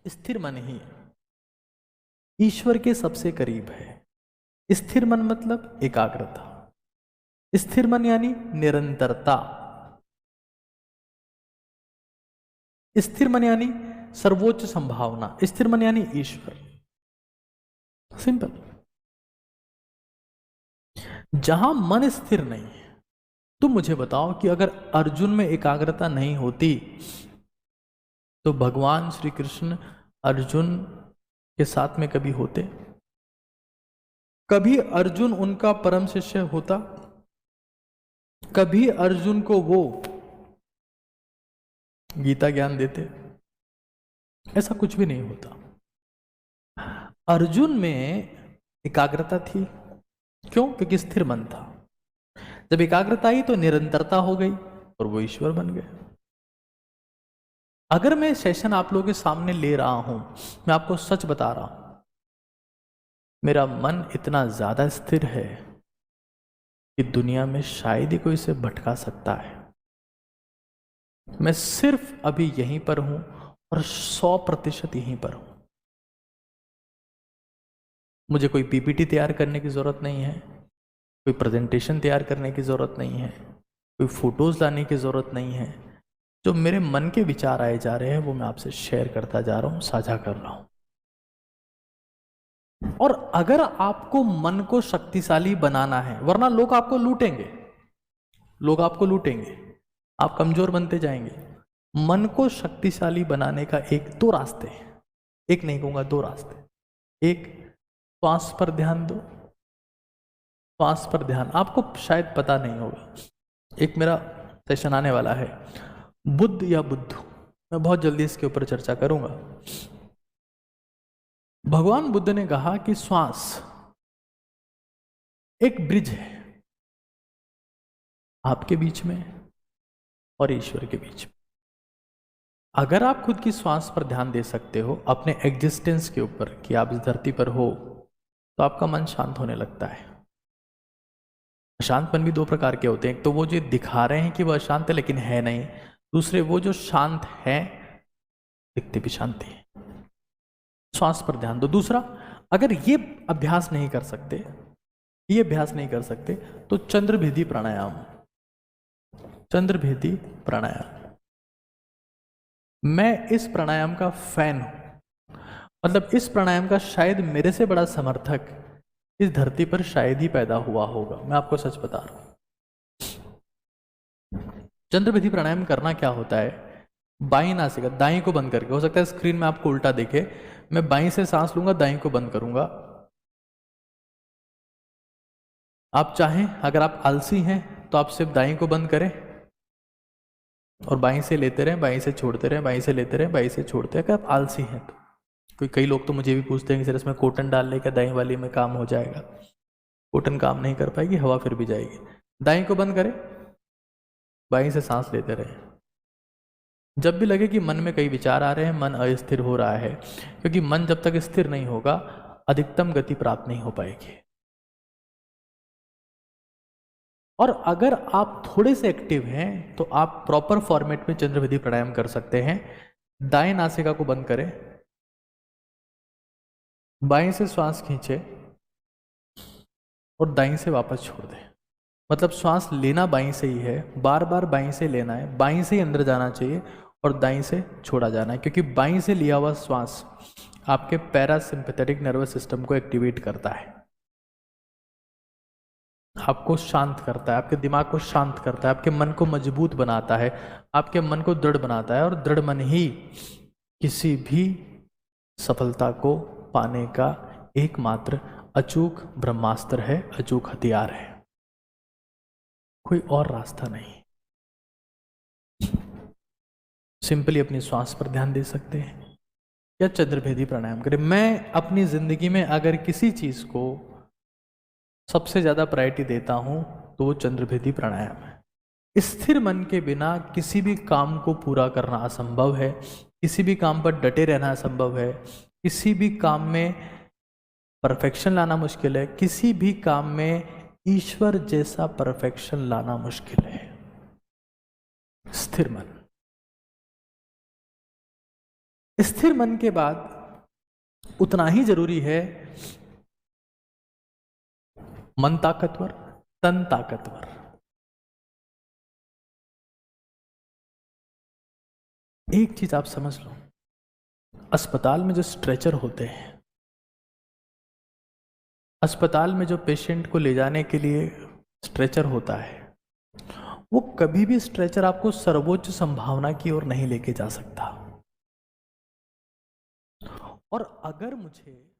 स्थिर मन ही ईश्वर के सबसे करीब है। स्थिर मन मतलब एकाग्रता। स्थिर मन यानी निरंतरता। स्थिर मन यानी सर्वोच्च संभावना। स्थिर मन यानी ईश्वर। सिंपल। जहां मन स्थिर नहीं है, तुम मुझे बताओ कि अगर अर्जुन में एकाग्रता नहीं होती तो भगवान श्री कृष्ण अर्जुन के साथ में कभी होते? कभी अर्जुन उनका परम शिष्य होता? कभी अर्जुन को वो गीता ज्ञान देते? ऐसा कुछ भी नहीं होता। अर्जुन में एकाग्रता थी। क्यों? क्योंकि स्थिर मन था। जब एकाग्रता आई तो निरंतरता हो गई और वो ईश्वर बन गए। अगर मैं सेशन आप लोगों के सामने ले रहा हूं, मैं आपको सच बता रहा हूं, मेरा मन इतना ज्यादा स्थिर है कि दुनिया में शायद ही कोई इसे भटका सकता है। मैं सिर्फ अभी यहीं पर हूं और 100% यहीं पर हूं। मुझे कोई पीपीटी तैयार करने की जरूरत नहीं है, कोई प्रेजेंटेशन तैयार करने की जरूरत नहीं है, कोई फोटोज लाने की जरूरत नहीं है। जो मेरे मन के विचार आए जा रहे हैं वो मैं आपसे शेयर करता जा रहा हूं, साझा कर रहा हूं। और अगर आपको मन को शक्तिशाली बनाना है, वरना लोग आपको लूटेंगे, लोग आपको लूटेंगे, आप कमजोर बनते जाएंगे। मन को शक्तिशाली बनाने का दो रास्ते हैं। एक नहीं कहूंगा, दो रास्ते। एक, श्वास पर ध्यान दो। श्वास पर ध्यान आपको शायद पता नहीं होगा, एक मेरा सेशन आने वाला है बुद्ध या बुद्धू, मैं बहुत जल्दी इसके ऊपर चर्चा करूंगा। भगवान बुद्ध ने कहा कि श्वास एक ब्रिज है आपके बीच में और ईश्वर के बीच में। अगर आप खुद की श्वास पर ध्यान दे सकते हो, अपने एग्जिस्टेंस के ऊपर कि आप इस धरती पर हो, तो आपका मन शांत होने लगता है। अशांतपन भी दो प्रकार के होते हैं। एक तो वो जो दिखा रहे हैं कि वो अशांत है लेकिन है नहीं। दूसरे वो जो शांत है, दिखते भी शांति है। श्वास पर ध्यान दो। दूसरा, अगर ये अभ्यास नहीं कर सकते, ये अभ्यास नहीं कर सकते, तो चंद्रभेदी प्राणायाम, चंद्रभेदी प्राणायाम। मैं इस प्राणायाम का फैन हूं। मतलब इस प्राणायाम का शायद मेरे से बड़ा समर्थक इस धरती पर शायद ही पैदा हुआ होगा। मैं आपको सच बता रहा हूं। चंद्रभेदी प्राणायाम करना क्या होता है? बाईं नासिका, दाईं को बंद करके, हो सकता है स्क्रीन में आपको उल्टा दिखे, मैं बाईं से सांस लूंगा, दाईं को बंद करूंगा। आप चाहें, अगर आप आलसी हैं तो आप सिर्फ दाईं को बंद करें और बाईं से लेते रहें, बाईं से छोड़ते रहें, बाईं से लेते रहें, बाईं से छोड़ते रहें। अगर आप आलसी हैं तो कई लोग तो मुझे भी पूछते हैं कि सर इसमें कॉटन डाल ले क्या, दाईं वाली में काम हो जाएगा? कॉटन काम नहीं कर पाएगी, हवा फिर भी जाएगी। दाईं को बंद करें, बाईं से सांस लेते रहें। जब भी लगे कि मन में कई विचार आ रहे हैं, मन अस्थिर हो रहा है, क्योंकि मन जब तक स्थिर नहीं होगा अधिकतम गति प्राप्त नहीं हो पाएगी। और अगर आप थोड़े से एक्टिव हैं तो आप प्रॉपर फॉर्मेट में चंद्रभेदी प्राणायाम कर सकते हैं। दाएं नासिका को बंद करें, बाएं से श्वास खींचे और दाईं से वापस छोड़ दें। मतलब श्वास लेना बाईं से ही है, बार बार बाईं से लेना है, बाईं से ही अंदर जाना चाहिए और दाईं से छोड़ा जाना है, क्योंकि बाईं से लिया हुआ श्वास आपके पैरासिम्पैथेटिक नर्वस सिस्टम को एक्टिवेट करता है, आपको शांत करता है, आपके दिमाग को शांत करता है, आपके मन को मजबूत बनाता है, आपके मन को दृढ़ बनाता है। और दृढ़ मन ही किसी भी सफलता को पाने का एकमात्र अचूक ब्रह्मास्त्र है, अचूक हथियार है। कोई और रास्ता नहीं। सिंपली अपनी श्वास पर ध्यान दे सकते हैं या चंद्रभेदी प्राणायाम करें। मैं अपनी जिंदगी में अगर किसी चीज को सबसे ज्यादा प्रायोरिटी देता हूं तो वो चंद्रभेदी प्राणायाम है। स्थिर मन के बिना किसी भी काम को पूरा करना असंभव है, किसी भी काम पर डटे रहना असंभव है, किसी भी काम में परफेक्शन लाना मुश्किल है, किसी भी काम में ईश्वर जैसा परफेक्शन लाना मुश्किल है। स्थिर मन। स्थिर मन के बाद उतना ही जरूरी है मन ताकतवर, तन ताकतवर। एक चीज आप समझ लो, अस्पताल में जो स्ट्रेचर होते हैं, अस्पताल में जो पेशेंट को ले जाने के लिए स्ट्रेचर होता है, वो कभी भी स्ट्रेचर आपको सर्वोच्च संभावना की ओर नहीं लेके जा सकता। और अगर मुझे